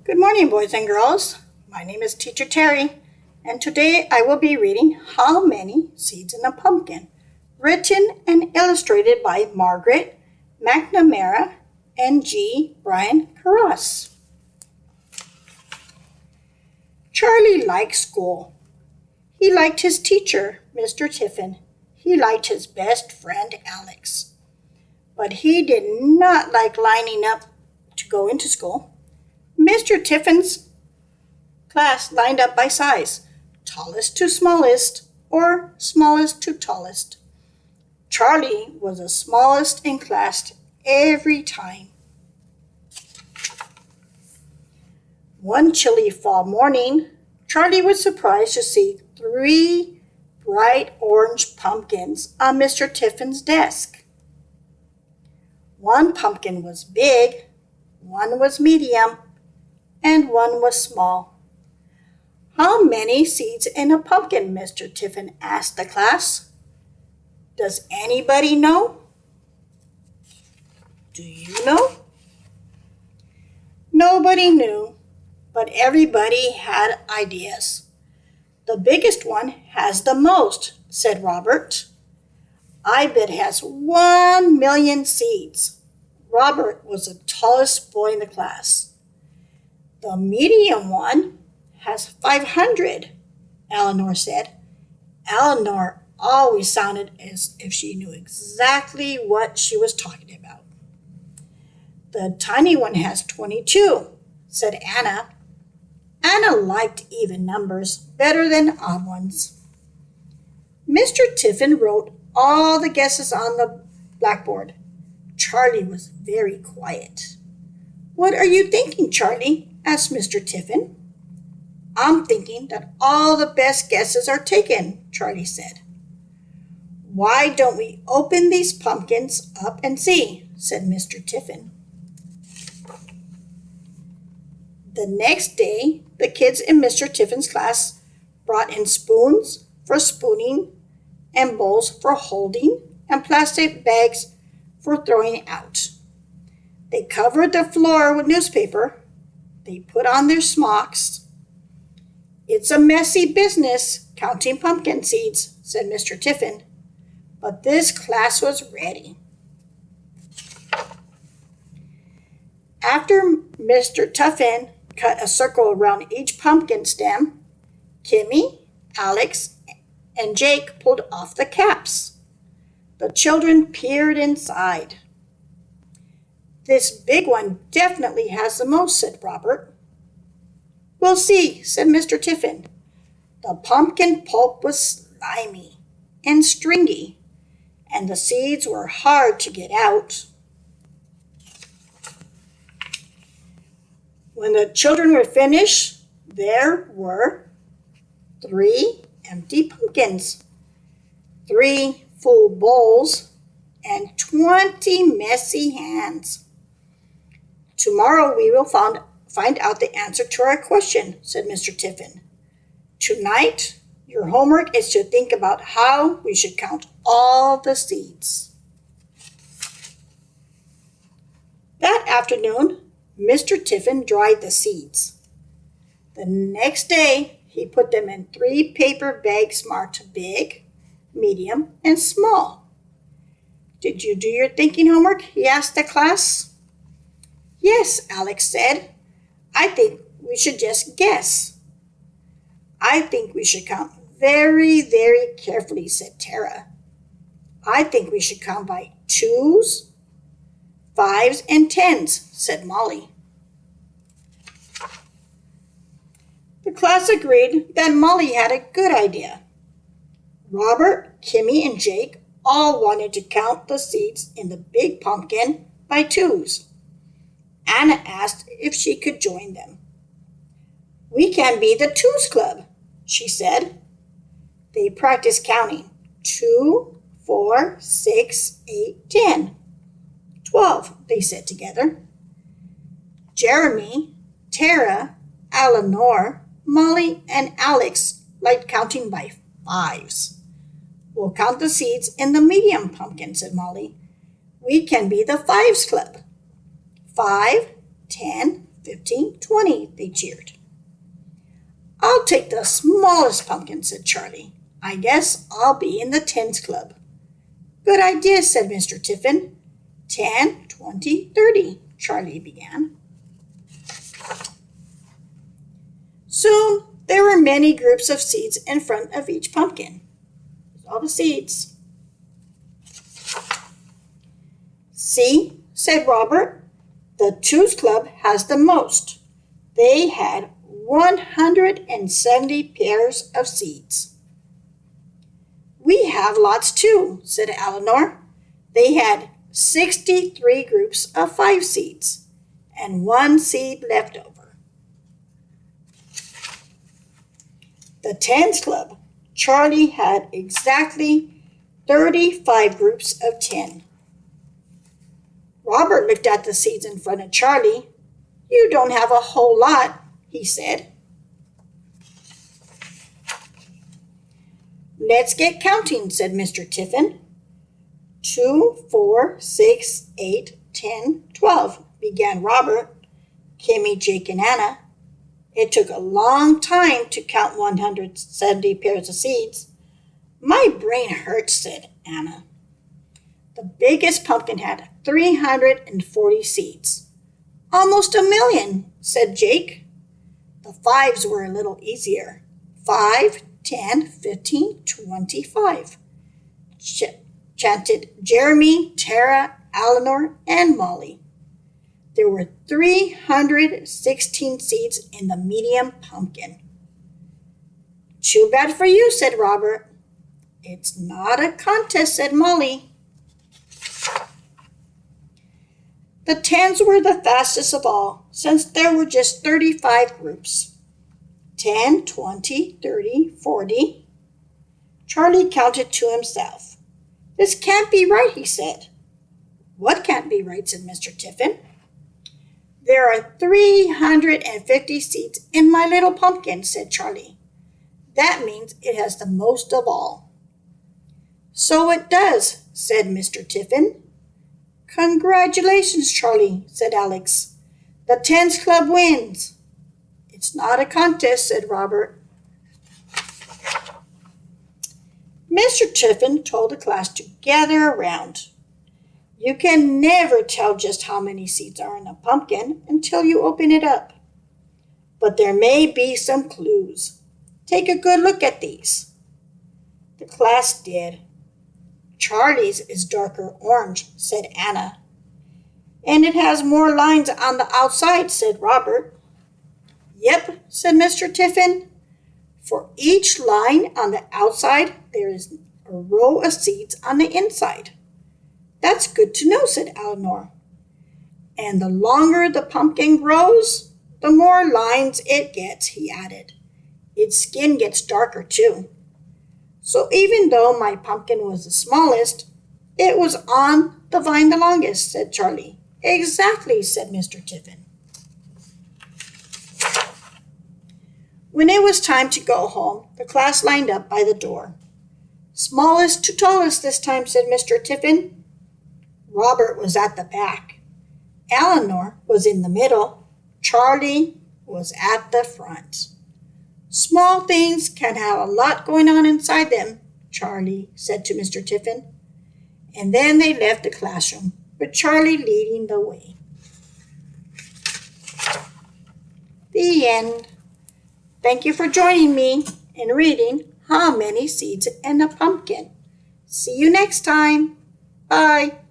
Good morning, boys and girls. My name is Teacher Terry, and today I will be reading How Many Seeds in a Pumpkin, written and illustrated by Margaret McNamora and G. Brian Carras. Charlie liked school. He liked his teacher, Mr. Tiffin. He liked his best friend, Alex. But he did not like lining up to go into school. Mr. Tiffin's class lined up by size, tallest to smallest, or smallest to tallest. Charlie was the smallest in class every time. One chilly fall morning, Charlie was surprised to see 3 bright orange pumpkins on Mr. Tiffin's desk. One pumpkin was big, one was medium, and one was small. How many seeds in a pumpkin? Mr. Tiffin asked the class. Does anybody know? Do you know? Nobody knew, but everybody had ideas. The biggest one has the most, said Robert. I bet it has 1 million seeds. Robert was the tallest boy in the class. The medium one has 500, Eleanor said. Eleanor always sounded as if she knew exactly what she was talking about. The tiny one has 22, said Anna. Anna liked even numbers better than odd ones. Mr. Tiffin wrote all the guesses on the blackboard. Charlie was very quiet. What are you thinking, Charlie? Asked Mr. Tiffin. I'm thinking that all the best guesses are taken, Charlie said. Why don't we open these pumpkins up and see, said Mr. Tiffin. The next day, the kids in Mr. Tiffin's class brought in spoons for spooning and bowls for holding and plastic bags for throwing out. They covered the floor with newspaper. They put on their smocks. It's a messy business counting pumpkin seeds, said Mr. Tiffin, but this class was ready. After Mr. Tiffin cut a circle around each pumpkin stem, Kimmy, Alex, and Jake pulled off the caps. The children peered inside. This big one definitely has the most, said Robert. We'll see, said Mr. Tiffin. The pumpkin pulp was slimy and stringy, and the seeds were hard to get out. When the children were finished, there were 3 empty pumpkins, 3 full bowls, and 20 messy hands. Tomorrow we will find out the answer to our question, said Mr. Tiffin. Tonight, your homework is to think about how we should count all the seeds. That afternoon, Mr. Tiffin dried the seeds. The next day, he put them in 3 paper bags marked big, medium, and small. Did you do your thinking homework? He asked the class. Yes, Alex said. I think we should just guess. I think we should count very, very carefully, said Tara. I think we should count by 2s, 5s, and 10s, said Molly. The class agreed that Molly had a good idea. Robert, Kimmy, and Jake all wanted to count the seeds in the big pumpkin by 2s. Anna asked if she could join them. We can be the 2s club, she said. They practiced counting. 2, 4, 6, 8, 10. 12, they said together. Jeremy, Tara, Eleanor, Molly, and Alex liked counting by 5s. We'll count the seeds in the medium pumpkin, said Molly. We can be the 5s club. 5, 10, 15, 20, they cheered. I'll take the smallest pumpkin, said Charlie. I guess I'll be in the tens club. Good idea, said Mr. Tiffin. 10, 20, 30, Charlie began. Soon there were many groups of seats in front of each pumpkin. All the seats. See, said Robert, the twos club has the most. They had 170 pairs of seats. We have lots too, said Eleanor. They had 63 groups of 5 seats and 1 seat left over. The tens club, Charlie had exactly 35 groups of 10. Robert looked at the seats in front of Charlie. You don't have a whole lot, he said. Let's get counting, said Mr. Tiffin. 2, 4, 6, 8, 10, 12, began Robert, Kimmy, Jake, and Anna. It took a long time to count 170 pairs of seats. My brain hurts, said Anna. The biggest pumpkin had 340 seats. Almost 1,000,000, said Jake. The fives were a little easier. 5, 10, 15, 25. Chanted Jeremy, Tara, Eleanor, and Molly. There were 316 seats in the medium pumpkin. Too bad for you, said Robert. It's not a contest, said Molly. The tens were the fastest of all, since there were just 35 groups. 10, 20, 30, 40. Charlie counted to himself. This can't be right, he said. What can't be right, said Mr. Tiffin. There are 350 seats in my little pumpkin, said Charlie. That means it has the most of all. So it does, said Mr. Tiffin. Congratulations, Charlie, said Alex. The tens club wins. It's not a contest, said Robert. Mr. Tiffin told the class to gather around. You can never tell just how many seeds are in a pumpkin until you open it up. But there may be some clues. Take a good look at these. The class did. Charlie's is darker orange, said Anna. And it has more lines on the outside, said Robert. Yep, said Mr. Tiffin. For each line on the outside, there is a row of seeds on the inside. That's good to know, said Eleanor. And the longer the pumpkin grows, the more lines it gets, he added. Its skin gets darker too. So even though my pumpkin was the smallest, it was on the vine the longest, said Charlie. Exactly, said Mr. Tiffin. When it was time to go home, the class lined up by the door. Smallest to tallest this time, said Mr. Tiffin. Robert was at the back. Eleanor was in the middle. Charlie was at the front. Small things can have a lot going on inside them, Charlie said to Mr. Tiffin. And then they left the classroom, with Charlie leading the way. The end. Thank you for joining me in reading How Many Seeds in a Pumpkin. See you next time. Bye.